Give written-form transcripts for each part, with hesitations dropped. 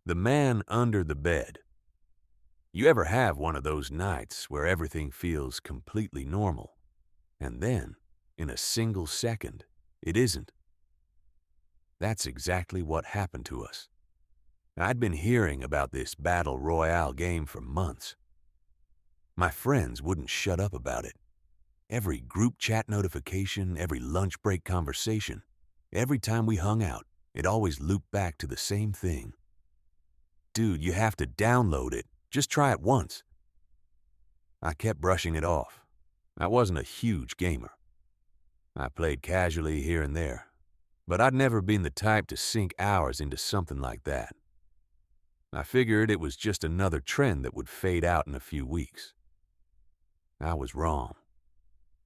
The man under the bed. You ever have one of those nights where everything feels completely normal, and then, in a single second, it isn't? That's exactly what happened to us. I'd been hearing about this battle royale game for months. My friends wouldn't shut up about it. Every group chat notification, every lunch break conversation, every time we hung out, it always looped back to the same thing. Dude, you have to download it. Just try it once. I kept brushing it off. I wasn't a huge gamer. I played casually here and there, but I'd never been the type to sink hours into something like that. I figured it was just another trend that would fade out in a few weeks. I was wrong.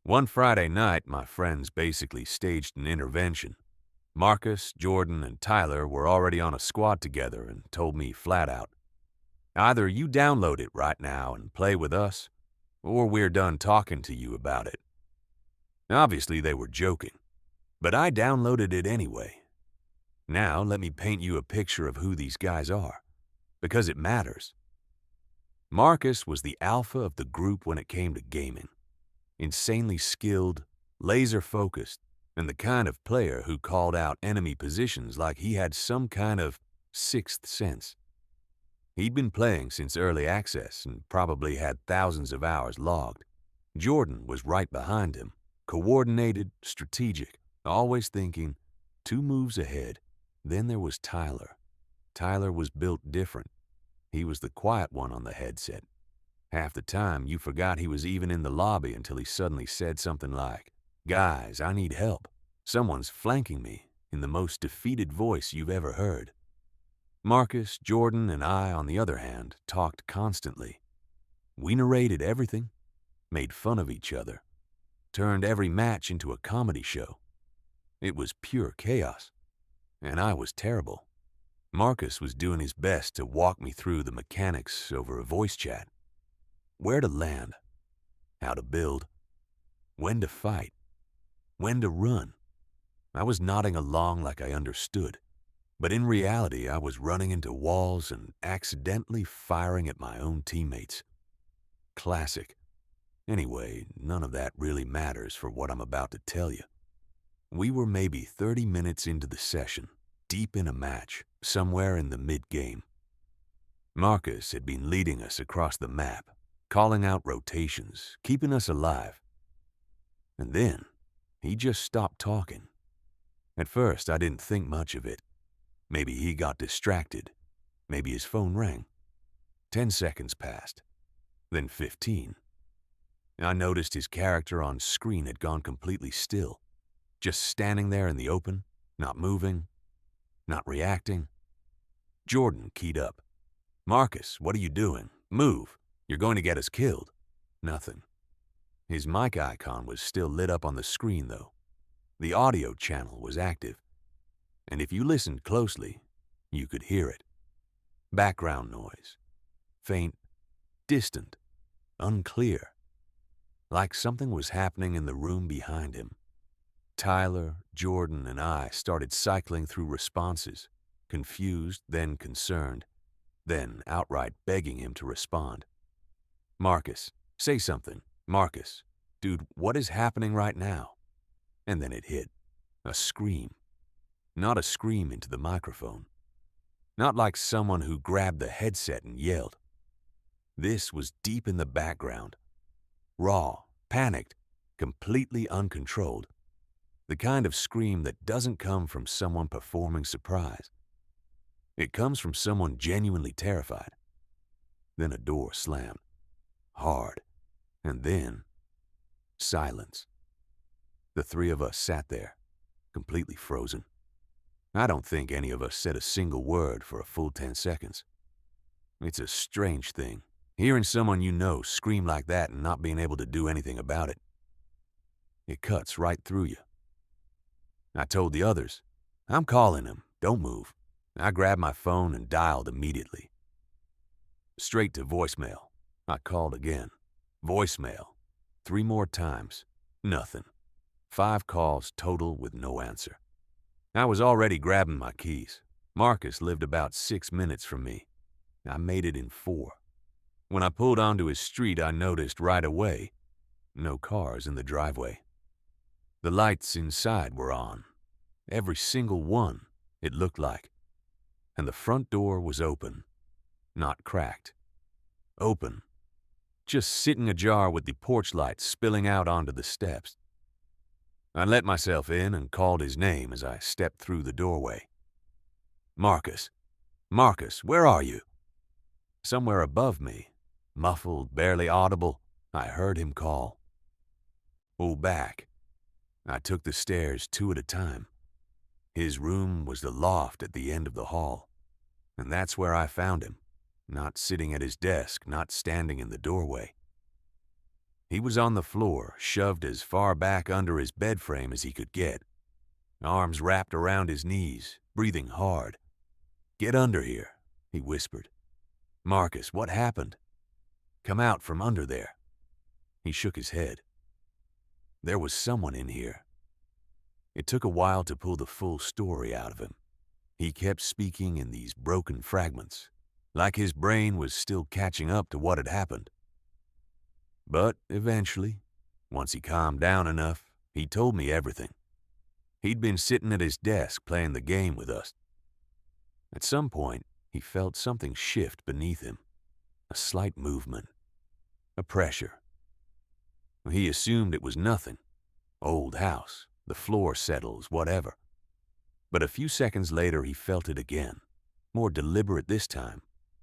One Friday night, my friends basically staged an intervention. Marcus, Jordan, and Tyler were already on a squad together and told me flat out, either you download it right now and play with us, or we're done talking to you about it. Obviously, they were joking, but I downloaded it anyway. Now, let me paint you a picture of who these guys are, because it matters. Marcus was the alpha of the group when it came to gaming. Insanely skilled, laser-focused, and the kind of player who called out enemy positions like he had some kind of sixth sense. He'd been playing since early access and probably had thousands of hours logged. Jordan was right behind him, coordinated, strategic, always thinking, 2 moves ahead. Then there was Tyler. Tyler was built different. He was the quiet one on the headset. Half the time, you forgot he was even in the lobby until he suddenly said something like, "Guys, I need help. Someone's flanking me," in the most defeated voice you've ever heard. Marcus, Jordan, and I, on the other hand, talked constantly. We narrated everything, made fun of each other, turned every match into a comedy show. It was pure chaos, and I was terrible. Marcus was doing his best to walk me through the mechanics over a voice chat. Where to land, how to build, when to fight, when to run. I was nodding along like I understood, but in reality I was running into walls and accidentally firing at my own teammates. Classic. Anyway, none of that really matters for what I'm about to tell you. We were maybe 30 minutes into the session, deep in a match, somewhere in the mid-game. Marcus had been leading us across the map, calling out rotations, keeping us alive. And then, he just stopped talking. At first, I didn't think much of it. Maybe he got distracted. Maybe his phone rang. 10 seconds passed. Then 15. I noticed his character on screen had gone completely still, just standing there in the open, not moving, not reacting. Jordan keyed up. "Marcus, what are you doing? Move. You're going to get us killed." Nothing. His mic icon was still lit up on the screen, though. The audio channel was active. And if you listened closely, you could hear it. Background noise. Faint, distant, unclear. Like something was happening in the room behind him. Tyler, Jordan, and I started cycling through responses, confused, then concerned, then outright begging him to respond. "Marcus, say something. Marcus, dude, what is happening right now?" And then it hit. A scream. Not a scream into the microphone. Not like someone who grabbed the headset and yelled. This was deep in the background. Raw, panicked, completely uncontrolled. The kind of scream that doesn't come from someone performing surprise. It comes from someone genuinely terrified. Then a door slammed. Hard. And then, silence. The 3 of us sat there, completely frozen. I don't think any of us said a single word for a full 10 seconds. It's a strange thing, hearing someone you know scream like that and not being able to do anything about it. It cuts right through you. I told the others, "I'm calling him, don't move." I grabbed my phone and dialed immediately. Straight to voicemail. I called again. Voicemail. 3 more times. Nothing. 5 calls total with no answer. I was already grabbing my keys. Marcus lived about 6 minutes from me. I made it in 4. When I pulled onto his street, I noticed right away no cars in the driveway. The lights inside were on, every single one, it looked like, and the front door was open, not cracked. Open, just sitting ajar with the porch light spilling out onto the steps. I let myself in and called his name as I stepped through the doorway. Marcus, Marcus, where are you? Somewhere above me, muffled, barely audible, I heard him call. Pull back. I took the stairs 2 at a time. His room was the loft at the end of the hall, and that's where I found him, not sitting at his desk, not standing in the doorway. He was on the floor, shoved as far back under his bed frame as he could get, arms wrapped around his knees, breathing hard. Get under here, he whispered. Marcus, what happened? Come out from under there. He shook his head. There was someone in here. It took a while to pull the full story out of him. He kept speaking in these broken fragments, like his brain was still catching up to what had happened. But eventually, once he calmed down enough, he told me everything. He'd been sitting at his desk playing the game with us. At some point, he felt something shift beneath him, a slight movement, a pressure. He assumed it was nothing. Old house, the floor settles, whatever. But a few seconds later, he felt it again, more deliberate this time,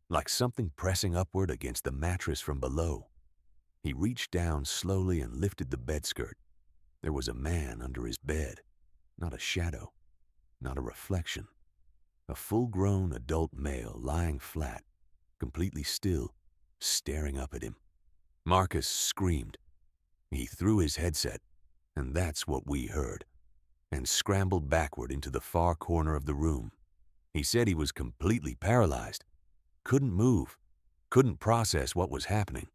like something pressing upward against the mattress from below. He reached down slowly and lifted the bedskirt. There was a man under his bed, not a shadow, not a reflection. A full-grown adult male lying flat, completely still, staring up at him. Marcus screamed. He threw his headset, and that's what we heard, and scrambled backward into the far corner of the room. He said he was completely paralyzed, couldn't move, couldn't process what was happening,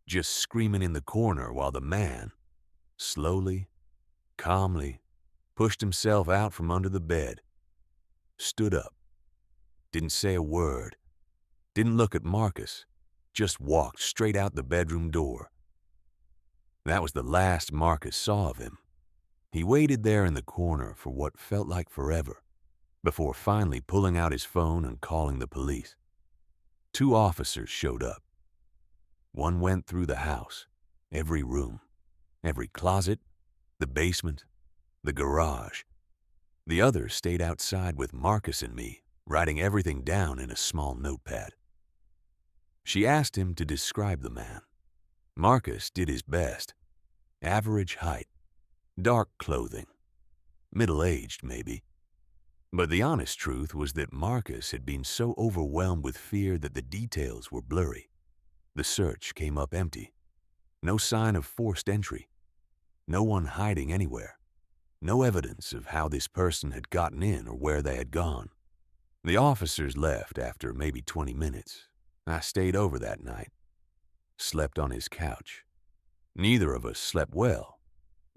just screaming in the corner while the man, slowly, calmly, pushed himself out from under the bed, stood up, didn't say a word, didn't look at Marcus, just walked straight out the bedroom door. That was the last Marcus saw of him. He waited there in the corner for what felt like forever, before finally pulling out his phone and calling the police. 2 officers showed up. One went through the house, every room, every closet, the basement, the garage. The other stayed outside with Marcus and me, writing everything down in a small notepad. She asked him to describe the man. Marcus did his best. Average height, dark clothing, middle-aged maybe. But the honest truth was that Marcus had been so overwhelmed with fear that the details were blurry. The search came up empty. No sign of forced entry. No one hiding anywhere. No evidence of how this person had gotten in or where they had gone. The officers left after maybe 20 minutes. I stayed over that night. Slept on his couch. Neither of us slept well.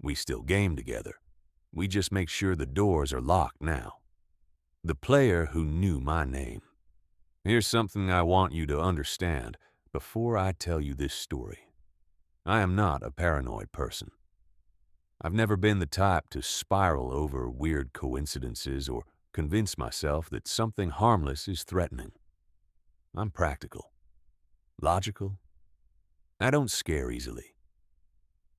We still game together. We just make sure the doors are locked now. The player who knew my name. Here's something I want you to understand before I tell you this story. I am not a paranoid person. I've never been the type to spiral over weird coincidences or convince myself that something harmless is threatening. I'm practical, logical. I don't scare easily.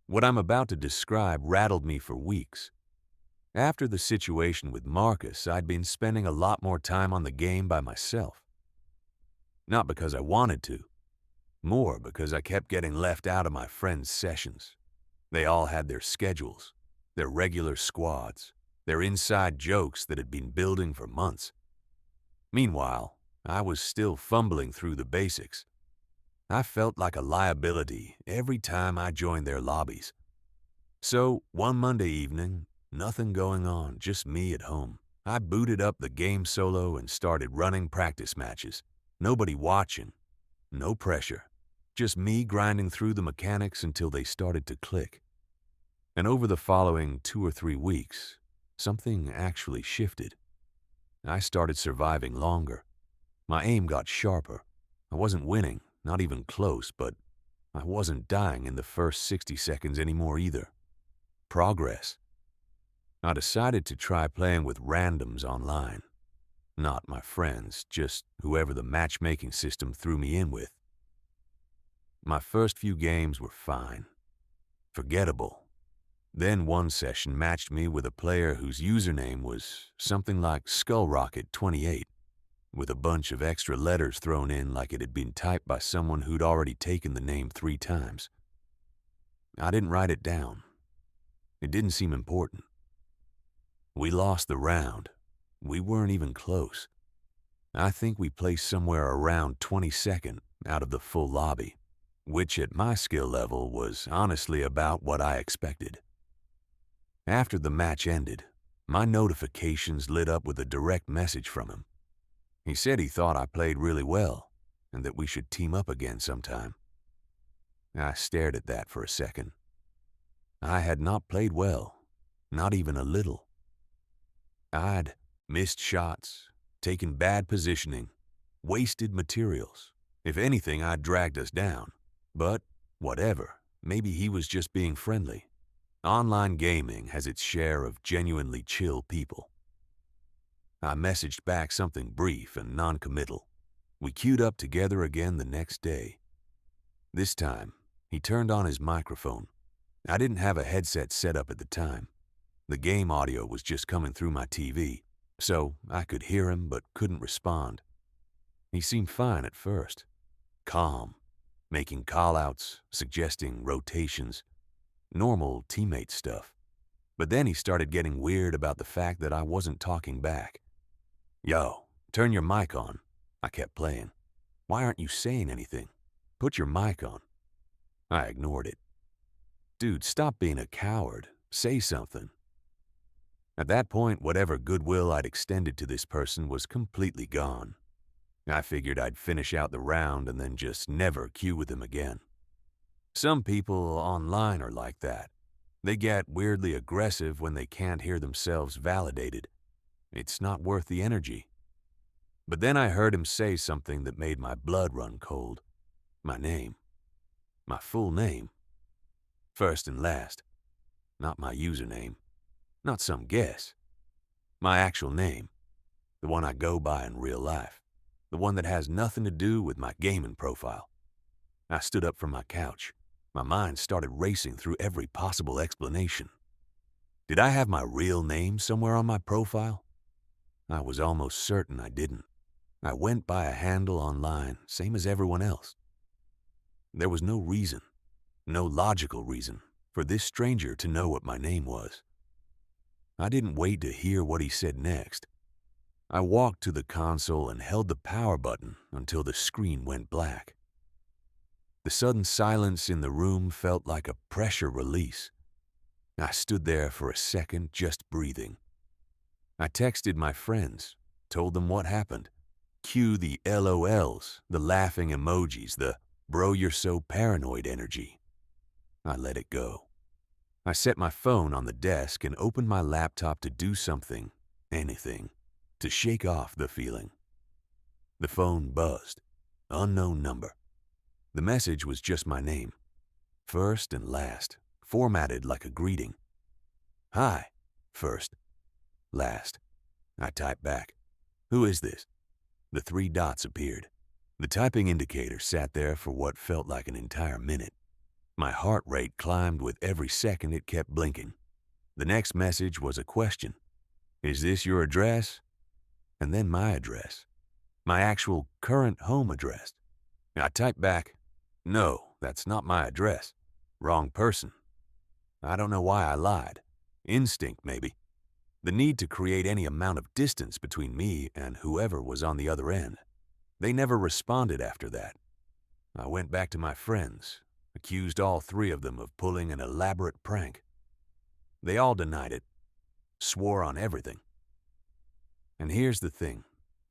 What I'm about to describe rattled me for weeks. After the situation with Marcus, I'd been spending a lot more time on the game by myself. Not because I wanted to, more because I kept getting left out of my friends' sessions. They all had their schedules, their regular squads, their inside jokes that had been building for months. Meanwhile, I was still fumbling through the basics. I felt like a liability every time I joined their lobbies. So, one Monday evening, nothing going on, just me at home. I booted up the game solo and started running practice matches. Nobody watching, no pressure. Just me grinding through the mechanics until they started to click. And over the following 2 or 3 weeks, something actually shifted. I started surviving longer. My aim got sharper. I wasn't winning, not even close, but I wasn't dying in the first 60 seconds anymore either. Progress. I decided to try playing with randoms online. Not my friends, just whoever the matchmaking system threw me in with. My first few games were fine. Forgettable. Then one session matched me with a player whose username was something like SkullRocket28, with a bunch of extra letters thrown in like it had been typed by someone who'd already taken the name 3 times. I didn't write it down. It didn't seem important. We lost the round. We weren't even close. I think we placed somewhere around 22nd out of the full lobby, which at my skill level was honestly about what I expected. After the match ended, my notifications lit up with a direct message from him. He said he thought I played really well and that we should team up again sometime. I stared at that for a second. I had not played well, not even a little. I'd missed shots, taken bad positioning, wasted materials. If anything, I'd dragged us down. But whatever, maybe he was just being friendly. Online gaming has its share of genuinely chill people. I messaged back something brief and non-committal. We queued up together again the next day. This time, he turned on his microphone. I didn't have a headset set up at the time. The game audio was just coming through my TV, so I could hear him but couldn't respond. He seemed fine at first. Calm, making call-outs, suggesting rotations. Normal teammate stuff. But then he started getting weird about the fact that I wasn't talking back. "Yo, turn your mic on," I kept playing. "Why aren't you saying anything? Put your mic on." I ignored it. "Dude, stop being a coward. Say something." At that point, whatever goodwill I'd extended to this person was completely gone. I figured I'd finish out the round and then just never queue with him again. Some people online are like that. They get weirdly aggressive when they can't hear themselves validated. It's not worth the energy. But then I heard him say something that made my blood run cold. My name. My full name. First and last. Not my username. Not some guess. My actual name. The one I go by in real life. The one that has nothing to do with my gaming profile. I stood up from my couch. My mind started racing through every possible explanation. Did I have my real name somewhere on my profile? I was almost certain I didn't. I went by a handle online, same as everyone else. There was no reason, no logical reason, for this stranger to know what my name was. I didn't wait to hear what he said next. I walked to the console and held the power button until the screen went black. The sudden silence in the room felt like a pressure release. I stood there for a second, just breathing. I texted my friends, told them what happened. Cue the LOLs, the laughing emojis, the "bro, you're so paranoid" energy. I let it go. I set my phone on the desk and opened my laptop to do something, anything, to shake off the feeling. The phone buzzed. Unknown number. The message was just my name. First and last, formatted like a greeting. "Hi." First. Last. I typed back. "Who is this?" The 3 dots appeared. The typing indicator sat there for what felt like an entire minute. My heart rate climbed with every second it kept blinking. The next message was a question. "Is this your address?" And then my address. My actual current home address. I typed back, "No, that's not my address. Wrong person." I don't know why I lied. Instinct, maybe. The need to create any amount of distance between me and whoever was on the other end. They never responded after that. I went back to my friends, accused all 3 of them of pulling an elaborate prank. They all denied it, swore on everything. And here's the thing.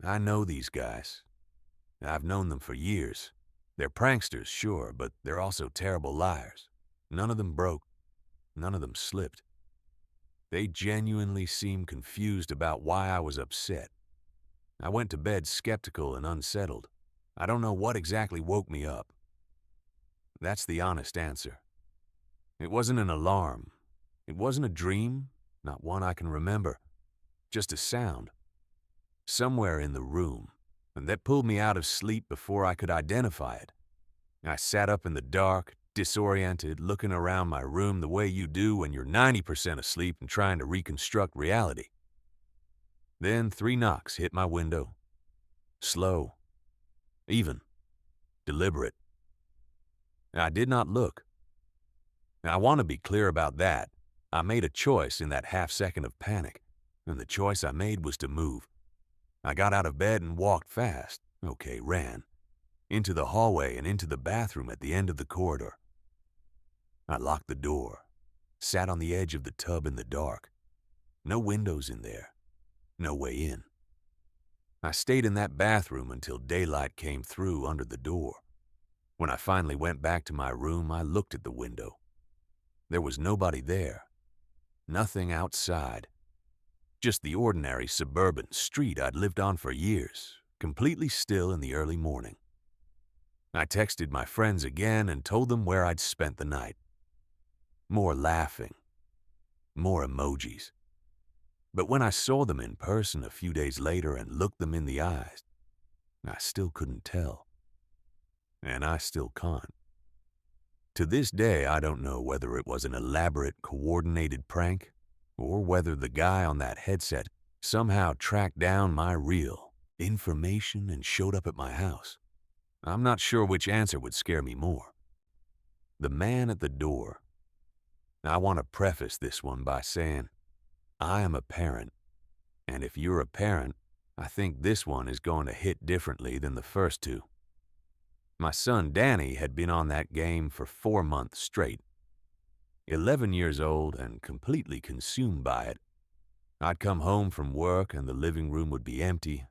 I know these guys. I've known them for years. They're pranksters, sure, but they're also terrible liars. None of them broke. None of them slipped. They genuinely seemed confused about why I was upset. I went to bed skeptical and unsettled. I don't know what exactly woke me up. That's the honest answer. It wasn't an alarm. It wasn't a dream, not one I can remember. Just a sound, somewhere in the room, and that pulled me out of sleep before I could identify it. I sat up in the dark, disoriented, looking around my room the way you do when you're 90% asleep and trying to reconstruct reality. Then 3 knocks hit my window. Slow, even, deliberate. I did not look. I want to be clear about that. I made a choice in that half second of panic, and the choice I made was to move. I got out of bed and walked fast, ran, into the hallway and into the bathroom at the end of the corridor. I locked the door, sat on the edge of the tub in the dark. No windows in there, no way in. I stayed in that bathroom until daylight came through under the door. When I finally went back to my room, I looked at the window. There was nobody there. Nothing outside. Just the ordinary suburban street I'd lived on for years, completely still in the early morning. I texted my friends again and told them where I'd spent the night. More laughing. More emojis. But when I saw them in person a few days later and looked them in the eyes, I still couldn't tell. And I still can't. To this day, I don't know whether it was an elaborate, coordinated prank or whether the guy on that headset somehow tracked down my real information and showed up at my house. I'm not sure which answer would scare me more. The man at the door. I want to preface this one by saying, I am a parent, and if you're a parent, I think this one is going to hit differently than the first two. My son Danny had been on that game for 4 months straight. 11 years old and completely consumed by it. I'd come home from work and the living room would be empty,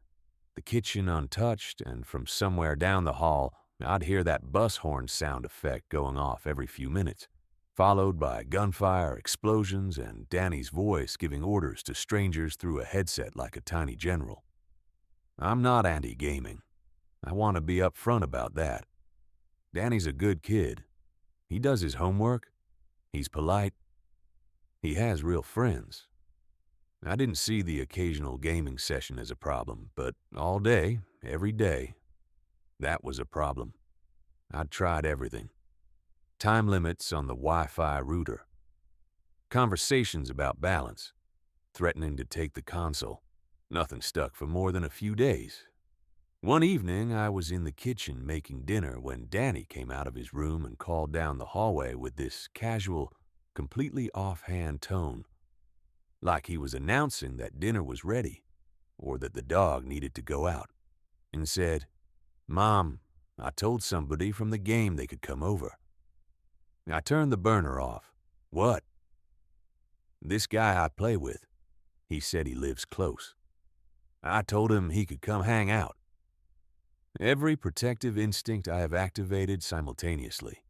the kitchen untouched, and from somewhere down the hall, I'd hear that bus horn sound effect going off every few minutes, followed by gunfire, explosions, and Danny's voice giving orders to strangers through a headset like a tiny general. I'm not anti-gaming. I want to be upfront about that. Danny's a good kid. He does his homework. He's polite. He has real friends. I didn't see the occasional gaming session as a problem, but all day, every day, that was a problem. I'd tried everything. Time limits on the Wi-Fi router. Conversations about balance. Threatening to take the console. Nothing stuck for more than a few days. One evening, I was in the kitchen making dinner when Danny came out of his room and called down the hallway with this casual, completely offhand tone, like he was announcing that dinner was ready or that the dog needed to go out, and said, "Mom, I told somebody from the game they could come over." I turned the burner off. "What?" "This guy I play with. He said he lives close. I told him he could come hang out." Every protective instinct I have activated simultaneously.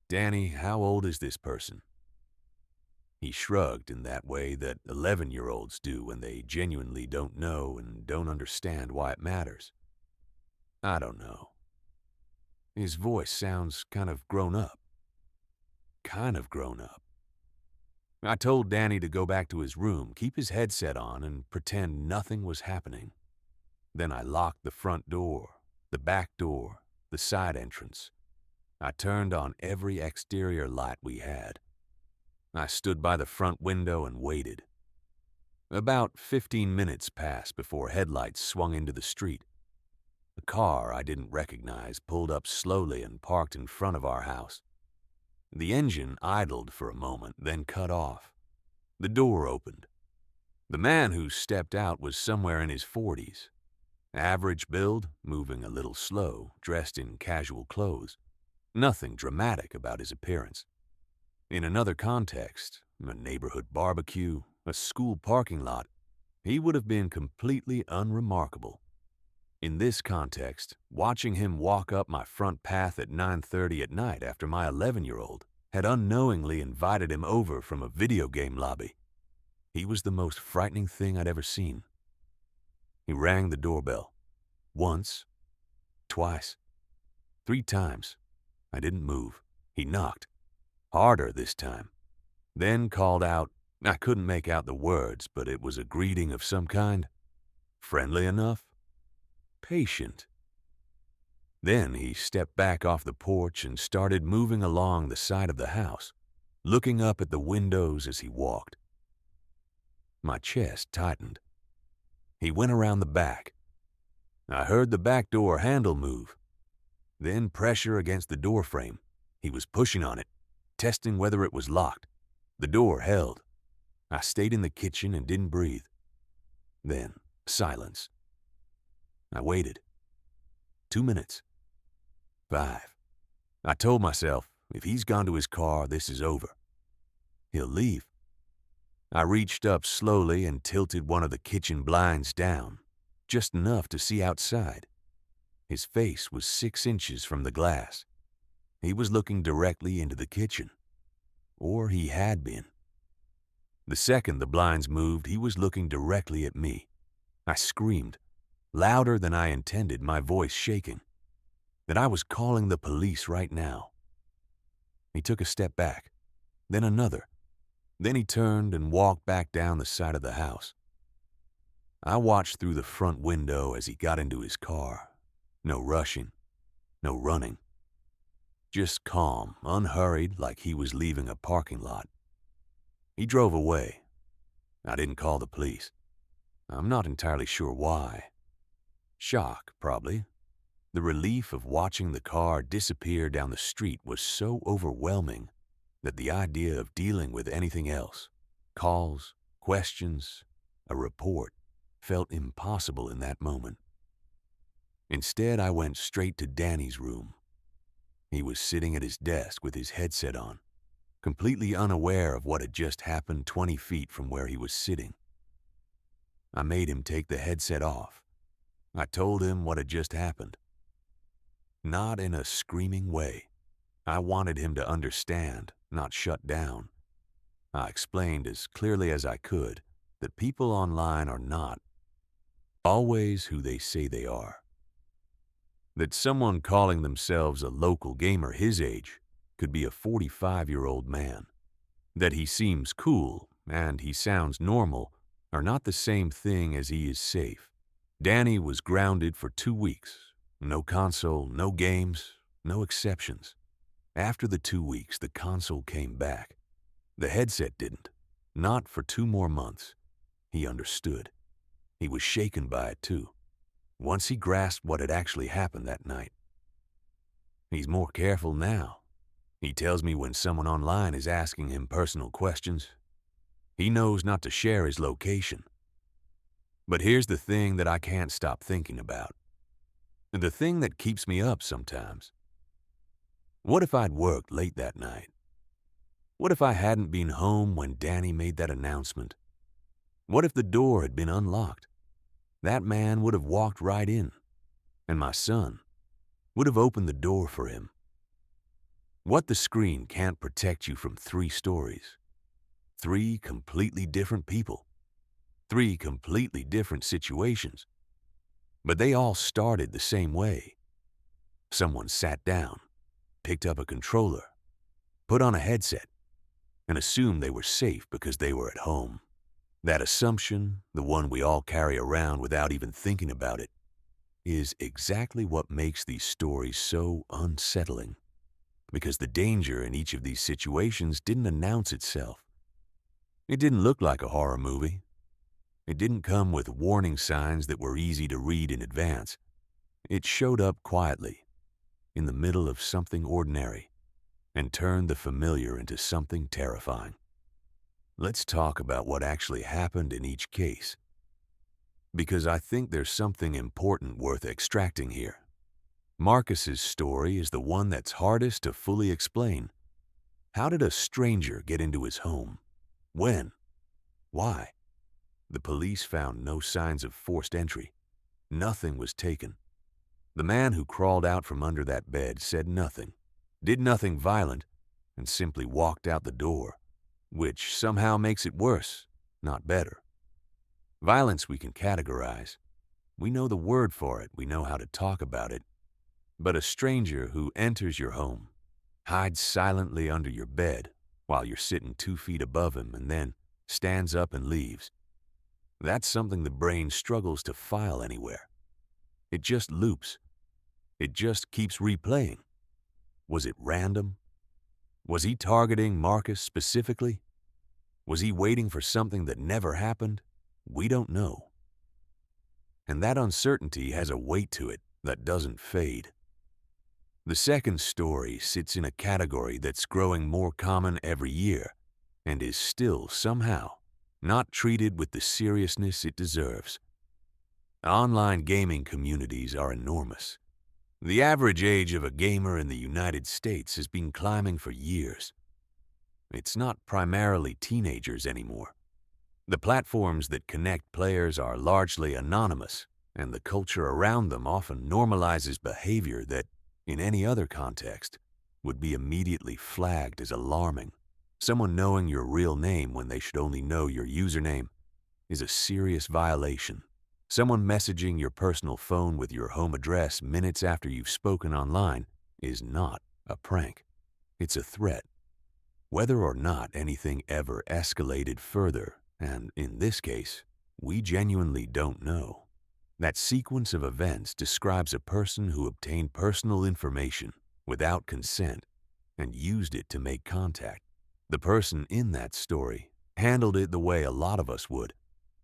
"Danny, how old is this person?" He shrugged in that way that 11-year-olds do when they genuinely don't know and don't understand why it matters. "I don't know." His voice sounds kind of grown up. Kind of grown up. I told Danny to go back to his room, keep his headset on, and pretend nothing was happening. Then I locked the front door, the back door, the side entrance. I turned on every exterior light we had. I stood by the front window and waited. About 15 minutes passed before headlights swung into the street. A car I didn't recognize pulled up slowly and parked in front of our house. The engine idled for a moment, then cut off. The door opened. The man who stepped out was somewhere in his 40s. Average build, moving a little slow, dressed in casual clothes. Nothing dramatic about his appearance. In another context, a neighborhood barbecue, a school parking lot, he would have been completely unremarkable. In this context, watching him walk up my front path at 9:30 at night after my 11-year-old had unknowingly invited him over from a video game lobby. He was the most frightening thing I'd ever seen. He rang the doorbell. Once, twice, 3 times. I didn't move. He knocked. Harder this time. Then called out. I couldn't make out the words, but it was a greeting of some kind. Friendly enough. Patient. Then he stepped back off the porch and started moving along the side of the house, looking up at the windows as he walked. My chest tightened. He went around the back. I heard the back door handle move. Then pressure against the door frame. He was pushing on it, testing whether it was locked. The door held. I stayed in the kitchen and didn't breathe. Then, silence. I waited. 2 minutes. 5. I told myself, if he's gone to his car, this is over. He'll leave. I reached up slowly and tilted one of the kitchen blinds down, just enough to see outside. His face was 6 inches from the glass. He was looking directly into the kitchen. Or he had been. The second the blinds moved, he was looking directly at me. I screamed, louder than I intended, my voice shaking, that I was calling the police right now. He took a step back, then another. Then he turned and walked back down the side of the house. I watched through the front window as he got into his car. No rushing, no running. Just calm, unhurried, like he was leaving a parking lot. He drove away. I didn't call the police. I'm not entirely sure why. Shock, probably. The relief of watching the car disappear down the street was so overwhelming that the idea of dealing with anything else, calls, questions, a report, felt impossible in that moment. Instead, I went straight to Danny's room. He was sitting at his desk with his headset on, completely unaware of what had just happened 20 feet from where he was sitting. I made him take the headset off. I told him what had just happened. Not in a screaming way. I wanted him to understand, not shut down. I explained as clearly as I could that people online are not always who they say they are. That someone calling themselves a local gamer his age could be a 45-year-old man. That he seems cool and he sounds normal are not the same thing as he is safe. Danny was grounded for 2 weeks. No console, no games, no exceptions. After the 2 weeks, the console came back. The headset didn't. Not for 2 more months. He understood. He was shaken by it too. Once he grasped what had actually happened that night. He's more careful now. He tells me when someone online is asking him personal questions. He knows not to share his location. But here's the thing that I can't stop thinking about. The thing that keeps me up sometimes. What if I'd worked late that night? What if I hadn't been home when Danny made that announcement? What if the door had been unlocked? That man would have walked right in, and my son would have opened the door for him. What the screen can't protect you from 3 stories. 3 completely different people. 3 completely different situations. But they all started the same way. Someone sat down, picked up a controller, put on a headset, and assumed they were safe because they were at home. That assumption, the one we all carry around without even thinking about it, is exactly what makes these stories so unsettling. Because the danger in each of these situations didn't announce itself. It didn't look like a horror movie. It didn't come with warning signs that were easy to read in advance. It showed up quietly, in the middle of something ordinary, and turned the familiar into something terrifying. Let's talk about what actually happened in each case, because I think there's something important worth extracting here. Marcus's story is the one that's hardest to fully explain. How did a stranger get into his home? When? Why? The police found no signs of forced entry. Nothing was taken. The man who crawled out from under that bed said nothing, did nothing violent, and simply walked out the door, which somehow makes it worse, not better. Violence we can categorize. We know the word for it, we know how to talk about it. But a stranger who enters your home, hides silently under your bed while you're sitting 2 feet above him and then stands up and leaves, that's something the brain struggles to file anywhere. It just loops. It just keeps replaying. Was it random? Was he targeting Marcus specifically? Was he waiting for something that never happened? We don't know. And that uncertainty has a weight to it that doesn't fade. The second story sits in a category that's growing more common every year and is still somehow not treated with the seriousness it deserves. Online gaming communities are enormous. The average age of a gamer in the United States has been climbing for years. It's not primarily teenagers anymore. The platforms that connect players are largely anonymous, and the culture around them often normalizes behavior that, in any other context, would be immediately flagged as alarming. Someone knowing your real name when they should only know your username is a serious violation. Someone messaging your personal phone with your home address minutes after you've spoken online is not a prank. It's a threat. Whether or not anything ever escalated further, and in this case, we genuinely don't know. That sequence of events describes a person who obtained personal information without consent and used it to make contact. The person in that story handled it the way a lot of us would.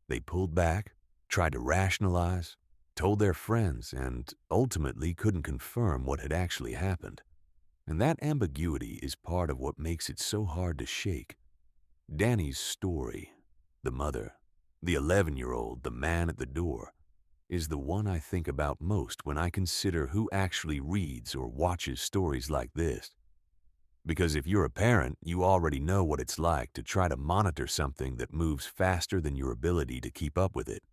They pulled back, tried to rationalize, told their friends, and ultimately couldn't confirm what had actually happened. And that ambiguity is part of what makes it so hard to shake. Danny's story, the mother, the 11-year-old, the man at the door, is the one I think about most when I consider who actually reads or watches stories like this. Because if you're a parent, you already know what it's like to try to monitor something that moves faster than your ability to keep up with it.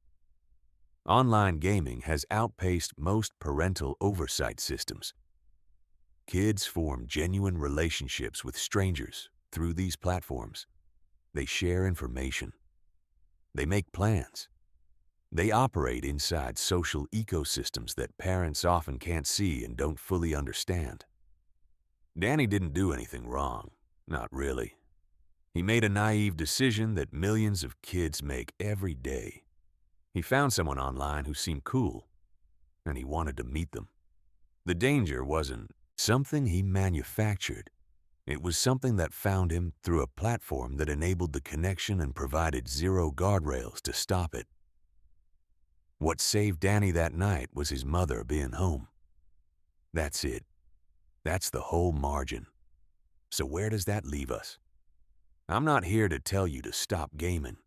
Online gaming has outpaced most parental oversight systems. Kids form genuine relationships with strangers through these platforms. They share information. They make plans. They operate inside social ecosystems that parents often can't see and don't fully understand. Danny didn't do anything wrong. Not really. He made a naive decision that millions of kids make every day. He found someone online who seemed cool, and he wanted to meet them. The danger wasn't something he manufactured. It was something that found him through a platform that enabled the connection and provided zero guardrails to stop it. What saved Danny that night was his mother being home. That's it. That's the whole margin. So where does that leave us? I'm not here to tell you to stop gaming.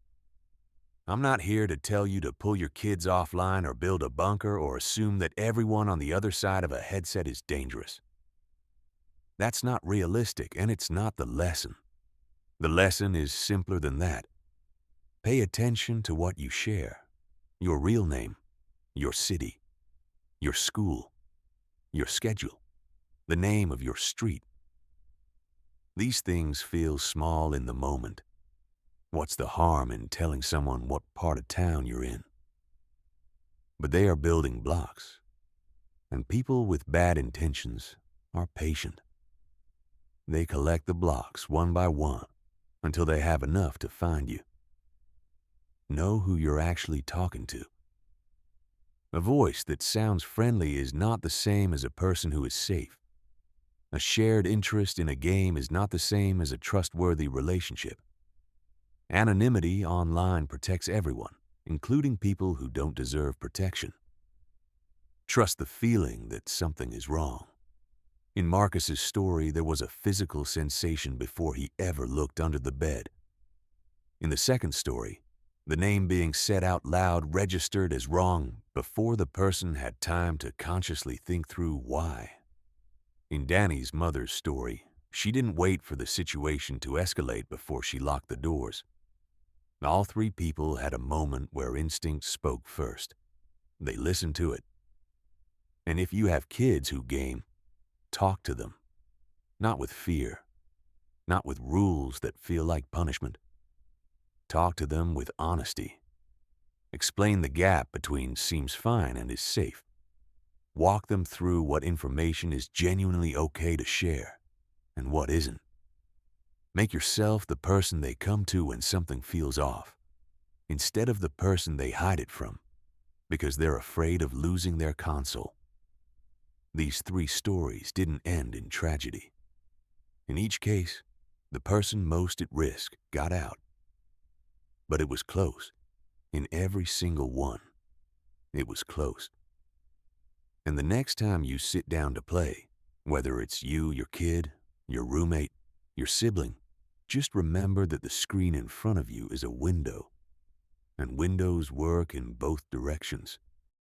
I'm not here to tell you to pull your kids offline or build a bunker or assume that everyone on the other side of a headset is dangerous. That's not realistic, and it's not the lesson. The lesson is simpler than that. Pay attention to what you share. Your real name, your city, your school, your schedule, the name of your street. These things feel small in the moment. What's the harm in telling someone what part of town you're in? But they are building blocks, and people with bad intentions are patient. They collect the blocks one by one until they have enough to find you. Know who you're actually talking to. A voice that sounds friendly is not the same as a person who is safe. A shared interest in a game is not the same as a trustworthy relationship. Anonymity online protects everyone, including people who don't deserve protection. Trust the feeling that something is wrong. In Marcus's story, there was a physical sensation before he ever looked under the bed. In the second story, the name being said out loud registered as wrong before the person had time to consciously think through why. In Danny's mother's story, she didn't wait for the situation to escalate before she locked the doors. All three people had a moment where instinct spoke first. They listened to it. And if you have kids who game, talk to them. Not with fear. Not with rules that feel like punishment. Talk to them with honesty. Explain the gap between seems fine and is safe. Walk them through what information is genuinely okay to share and what isn't. Make yourself the person they come to when something feels off, instead of the person they hide it from, because they're afraid of losing their console. These 3 stories didn't end in tragedy. In each case, the person most at risk got out. But it was close. In every single one, it was close. And the next time you sit down to play, whether it's you, your kid, your roommate, your sibling, just remember that the screen in front of you is a window, and windows work in both directions.